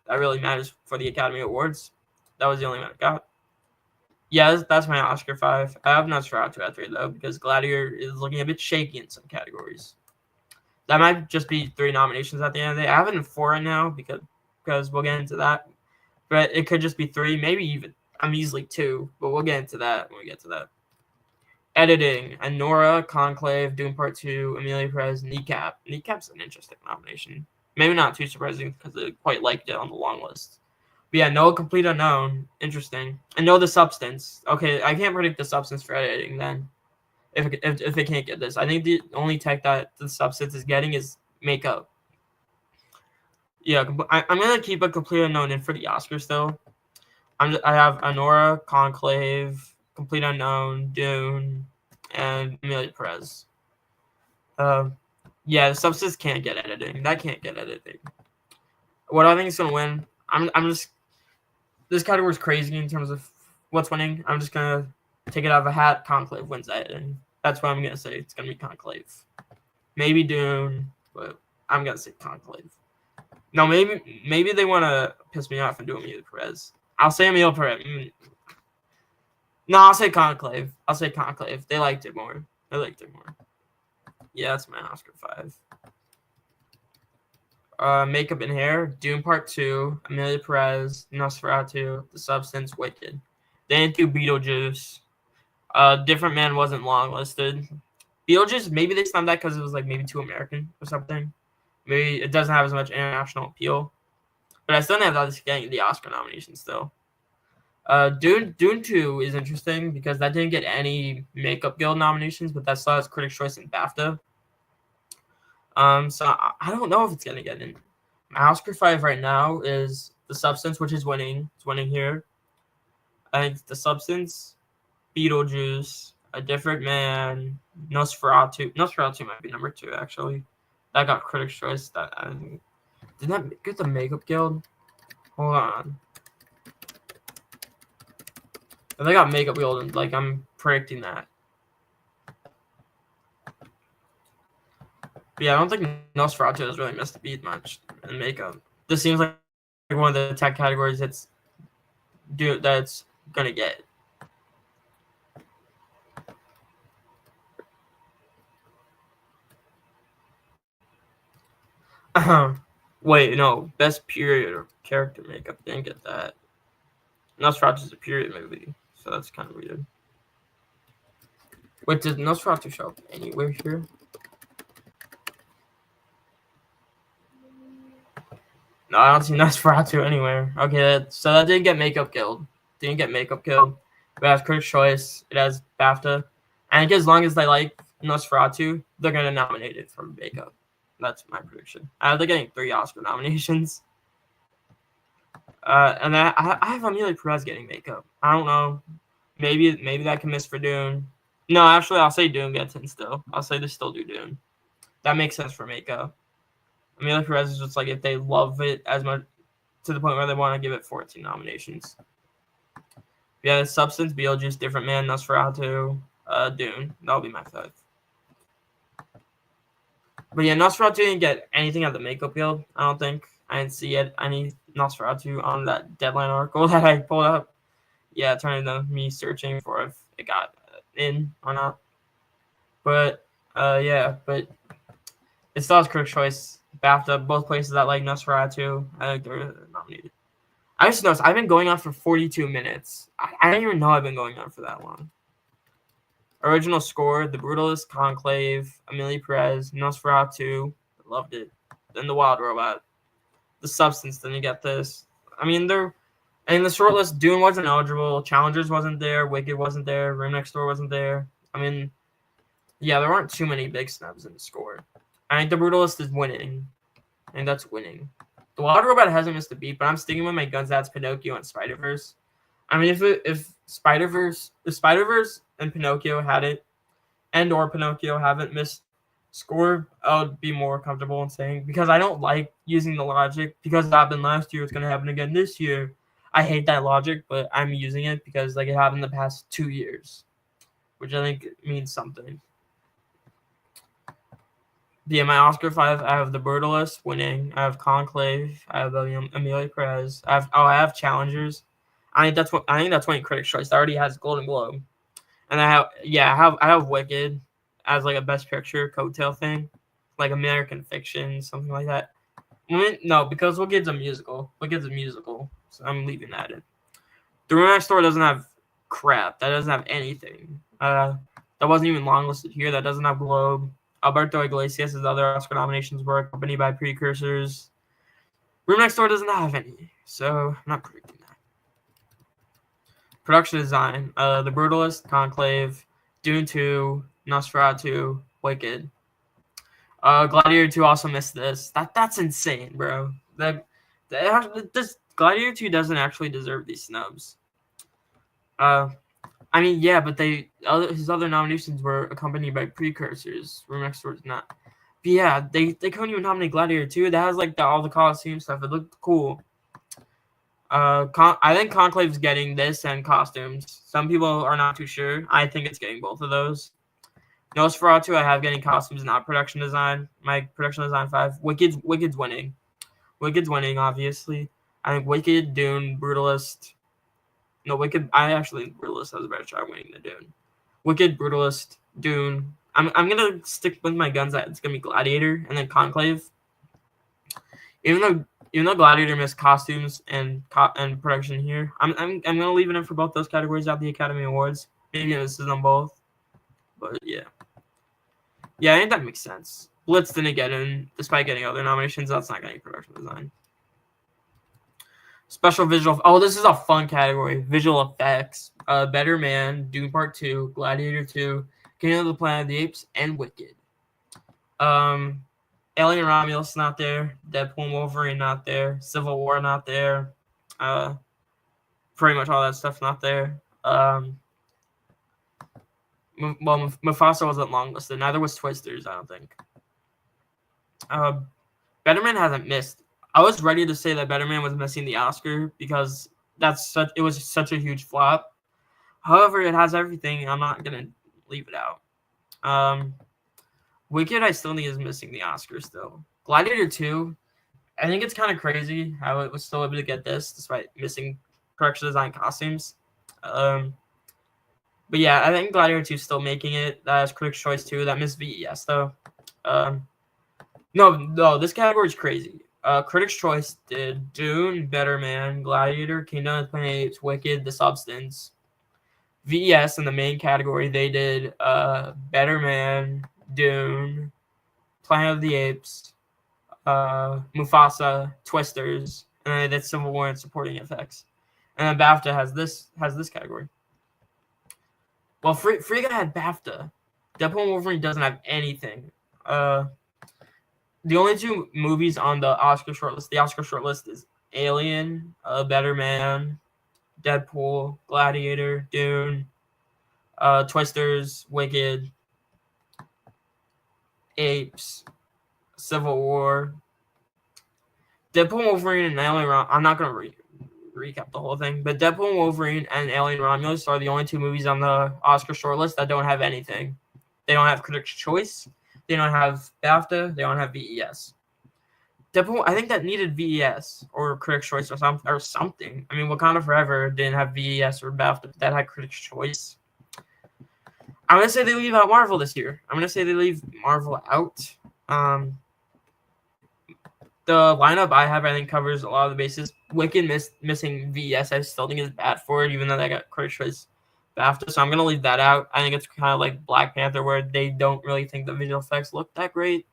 S1: really matters for the Academy Awards. That was the only one it got. Yeah, that's my Oscar 5. I have Nosferatu at 3, though, because Gladiator is looking a bit shaky in some categories. That might just be 3 nominations at the end of the day. I have it in 4 right now because we'll get into that. But it could just be 3, maybe even. I'm easily 2, but we'll get into that when we get to that. Editing. Anora, Conclave, Doom Part 2, Amelia Perez, Kneecap. Kneecap's an interesting nomination. Maybe not too surprising because they quite liked it on the long list. But yeah, no Complete Unknown. Interesting. And no The Substance. Okay, I can't predict The Substance for editing then. If they can't get this. I think the only tech that The Substance is getting is makeup. Yeah, I'm going to keep a Complete Unknown in for the Oscars, though. I have Anora, Conclave, Complete Unknown, Dune, and Amelia Perez. Yeah, The Substance can't get editing. That can't get editing. What I think is going to win, I'm just... This category is crazy in terms of what's winning. I'm just going to take it out of a hat. Conclave wins editing. That's what I'm going to say. It's going to be Conclave. Maybe Dune, but I'm going to say Conclave. No, maybe they want to piss me off and do Amelia Perez. I'll say Amelia Perez. No, I'll say Conclave. They liked it more. Yeah, that's my Oscar 5. Makeup and Hair, Dune Part 2, Amelia Perez, Nosferatu, The Substance, Wicked. They didn't do Beetlejuice. Different Man wasn't longlisted. Beetlejuice, maybe they snubbed that because it was like maybe too American or something. Maybe it doesn't have as much international appeal. But I still have that getting the Oscar nomination still. Dune 2 is interesting because that didn't get any Makeup Guild nominations, but that still has Critics' Choice and BAFTA. So I don't know if it's gonna get in. My Oscar 5 right now is The Substance, which is winning. It's winning here. I think The Substance, Beetlejuice, A Different Man, Nosferatu. Nosferatu might be number 2 actually. That got Critics' Choice. Did that get the Makeup Guild? Hold on. If they got Makeup Guild, like I'm predicting that. But yeah, I don't think Nosferatu has really missed the beat much in makeup. This seems like one of the tech categories that's gonna get. Wait, no, best period or character makeup didn't get that. Nosferatu is a period movie, so that's kind of weird. Wait, did Nosferatu show up anywhere here? No, I don't see Nosferatu anywhere. Okay, so that didn't get Makeup Guild. Didn't get Makeup Guild. It has Critics' Choice. It has BAFTA. I think as long as they like Nosferatu, they're going to nominate it for Makeup. That's my prediction. They're getting 3 Oscar nominations. And I have Amelia Perez getting Makeup. I don't know. Maybe that can miss for Dune. No, actually, I'll say Dune gets in still. I'll say they still do Dune. That makes sense for Makeup. Amelia Perez is just like if they love it as much to the point where they want to give it 14 nominations. Yeah, The Substance, Beetlejuice, Different Man, Nosferatu, Dune. That'll be my 5. But yeah, Nosferatu didn't get anything at the Makeup Guild. I don't think. I didn't see any Nosferatu on that deadline article that I pulled up. Yeah, it turned into me searching for if it got in or not. But yeah, but it still has Critics' Choice, BAFTA, both places that like Nosferatu. I think they're nominated. I just noticed I've been going on for 42 minutes. I didn't even know I've been going on for that long. Original score: The Brutalist, Conclave, Amelia Perez, Nosferatu. Loved it. Then The Wild Robot. The Substance, then you get this. I mean, in the shortlist, Dune wasn't eligible. Challengers wasn't there. Wicked wasn't there. Room Next Door wasn't there. I mean, yeah, there aren't too many big snubs in the score. I think The Brutalist is winning. I think that's winning. The Wild Robot hasn't missed a beat, but I'm sticking with my guns. That's Pinocchio and Spider-Verse. I mean, if Spider-Verse and Pinocchio had it, and/or Pinocchio haven't missed score, I would be more comfortable in saying, because I don't like using the logic because it happened last year, it's going to happen again this year. I hate that logic, but I'm using it because like it happened the past 2 years, which I think means something. Yeah, my Oscar 5, I have The Brutalist winning. I have Conclave. I have Amelia Perez. I have Challengers. I think that's winning Critics' Choice. That already has Golden Globe. And I have Wicked as like a Best Picture coattail thing, like American Fiction, something like that. No, because Wicked's a musical. So I'm leaving that in. The Room Next Door doesn't have crap. That doesn't have anything. That wasn't even longlisted here. That doesn't have Globe. Alberto Iglesias' other Oscar nominations were accompanied by precursors. Room Next Door doesn't have any, so I'm not predicting that. Production design: The Brutalist, Conclave, Dune 2, Nosferatu, Wicked. Gladiator 2 also missed this. That's insane, bro. This Gladiator 2 doesn't actually deserve these snubs. I mean, yeah, but his other nominations were accompanied by precursors. Room Next Door is not. But yeah, they couldn't even nominate Gladiator 2. That has like all the Coliseum stuff. It looked cool. I think Conclave's getting this and costumes. Some people are not too sure. I think it's getting both of those. Nosferatu, I have getting costumes, not production design. My production design 5. Wicked's winning. Wicked's winning, obviously. I think Wicked, Dune, Brutalist. No, Wicked. I actually think Brutalist has a better shot winning than Dune. Wicked, Brutalist, Dune. I'm gonna stick with my guns that it's gonna be Gladiator and then Conclave. Even though Gladiator missed costumes and production here, I'm gonna leave it in for both those categories at the Academy Awards. Maybe this is on both, but yeah, I think that makes sense. Blitz didn't get in despite getting other nominations. That's not getting production design. Special visual. Oh, this is a fun category. Visual effects. Better Man, Dune Part 2, Gladiator 2, Kingdom of the Planet of the Apes, and Wicked. Alien Romulus not there. Deadpool and Wolverine not there. Civil War not there. Pretty much all that stuff not there. Mufasa wasn't longlisted. Neither was Twisters, I don't think. Better Man hasn't missed. I was ready to say that Better Man was missing the Oscar because it was such a huge flop. However, it has everything. I'm not gonna leave it out. Wicked, I still think is missing the Oscar still. Gladiator 2, I think it's kind of crazy how it was still able to get this despite missing production design costumes. But yeah, I think Gladiator 2 is still making it. That has Critics' Choice 2. That missed VES though. No, this category is crazy. Critics' Choice did Dune, Better Man, Gladiator, Kingdom of the Planet of the Apes, Wicked, The Substance. VES in the main category, they did Better Man, Dune, Planet of the Apes, Mufasa, Twisters, and then they did Civil War and supporting effects. And then BAFTA has this category. Well, Free Guy had BAFTA. Deadpool and Wolverine doesn't have anything. The only two movies on the Oscar shortlist is Alien, Better Man, Deadpool, Gladiator, Dune, Twisters, Wicked, Apes, Civil War, Deadpool and Wolverine and Alien I'm not going to recap the whole thing, but Deadpool and Wolverine and Alien Romulus are the only two movies on the Oscar shortlist that don't have anything. They don't have Critics' Choice. They don't have BAFTA. They don't have VES. Deadpool, I think that needed VES or Critics' Choice or something. I mean, Wakanda Forever didn't have VES or BAFTA, but that had Critics' Choice. I'm going to say they leave out Marvel this year. I'm going to say they leave Marvel out. The lineup I have, I think, covers a lot of the bases. Wicked missing VES, I still think is bad for it, even though they got Critics' Choice BAFTA, so I'm going to leave that out. I think it's kind of like Black Panther, where they don't really think the visual effects look that great,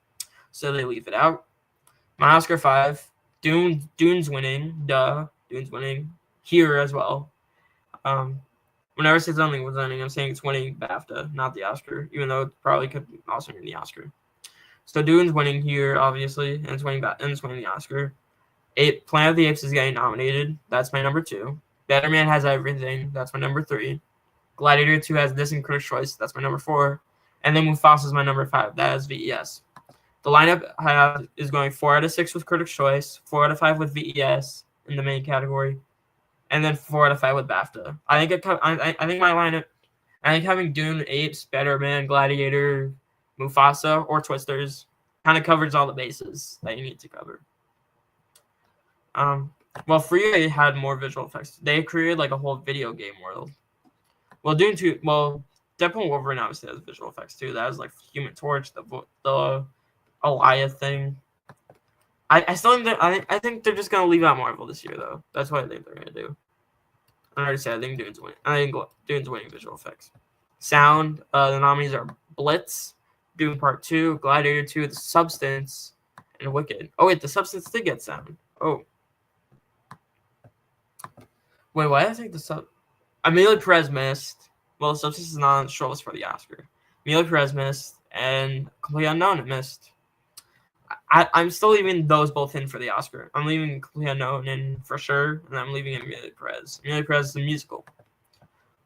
S1: so they leave it out. My Oscar 5, Dune's winning. Dune's winning here as well. Whenever I say something was winning, I'm saying it's winning BAFTA, not the Oscar, even though it probably could also win the Oscar. So Dune's winning here, obviously, and it's winning the Oscar. Planet of the Apes is getting nominated. That's my number 2. Better Man has everything. That's my number 3. Gladiator 2 has this and Critics' Choice. That's my number 4. And then Mufasa is my number 5. That has VES. The lineup I have is going 4 out of 6 with Critics' Choice, 4 out of 5 with VES in the main category, and then 4 out of 5 with BAFTA. I think my lineup, I think having Dune, Apes, Better Man, Gladiator, Mufasa, or Twisters kind of covers all the bases that you need to cover. Well, Free Guy had more visual effects. They created like a whole video game world. Well, Dune 2, Deadpool and Wolverine obviously has visual effects too. That was like Human Torch, the Aliyah thing. I still think I think they're just gonna leave out Marvel this year though. That's what I think they're gonna do. I already said I think Dune's winning. I think Dune's winning visual effects. Sound, the nominees are Blitz, Dune Part 2, Gladiator 2, The Substance, and Wicked. Oh wait, The Substance did get sound. Oh. Wait, why did I think Amelia Perez missed. Well, The Substance is not on the shortlist for the Oscar. Amelia Perez missed, and Complete Unknown missed. I'm still leaving those both in for the Oscar. I'm leaving Complete Unknown in for sure, and I'm leaving Amelia Perez. Amelia Perez is a musical.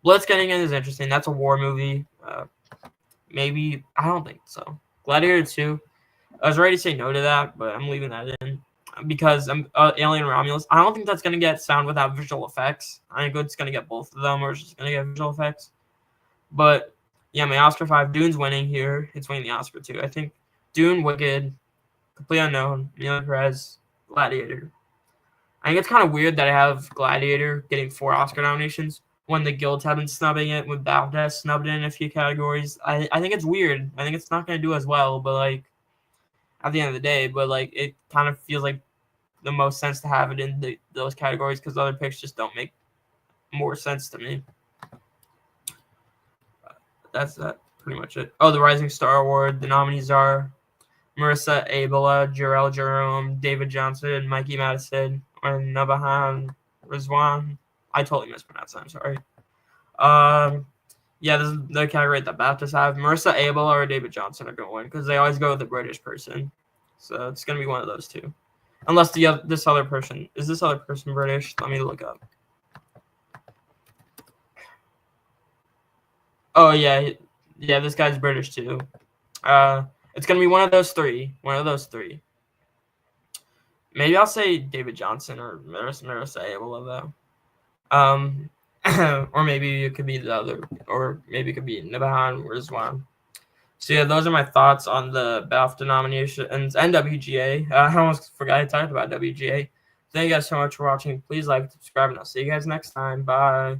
S1: Blitz getting in is interesting. That's a war movie. Maybe. I don't think so. Gladiator 2. I was ready to say no to that, but I'm leaving that in. Because Alien Romulus, I don't think that's going to get sound without visual effects. I think it's going to get both of them, or it's just going to get visual effects. But, yeah, my Oscar 5, Dune's winning here. It's winning the Oscar, too. I think Dune, Wicked, Complete Unknown, Amelia Perez, Gladiator. I think it's kind of weird that I have Gladiator getting 4 Oscar nominations when the guilds have been snubbing it, when BAFTA snubbed it in a few categories. I think it's weird. I think it's not going to do as well, but, like, at the end of the day, but, like, it kind of feels like the most sense to have it in those categories because other picks just don't make more sense to me. That's pretty much it. Oh, the Rising Star Award. The nominees are Marissa Abela, Jarrell Jerome, David Johnson, Mikey Madison, and Nabahan Rizwan. I totally mispronounced that. I'm sorry. Yeah, this is the category that Baptists have. Marissa Abela or David Johnson are going to win because they always go with the British person. So it's going to be one of those two. Unless this other person. Is this other person British? Let me look up. Oh, yeah. Yeah, this guy's British too. It's going to be one of those three. One of those three. Maybe I'll say David Johnson or Marissa Abela, though. Or maybe it could be the other. Or maybe it could be Nabahan Rizwan. So, yeah, those are my thoughts on the BAFTA nominations and WGA. I almost forgot I talked about WGA. Thank you guys so much for watching. Please like, subscribe, and I'll see you guys next time. Bye.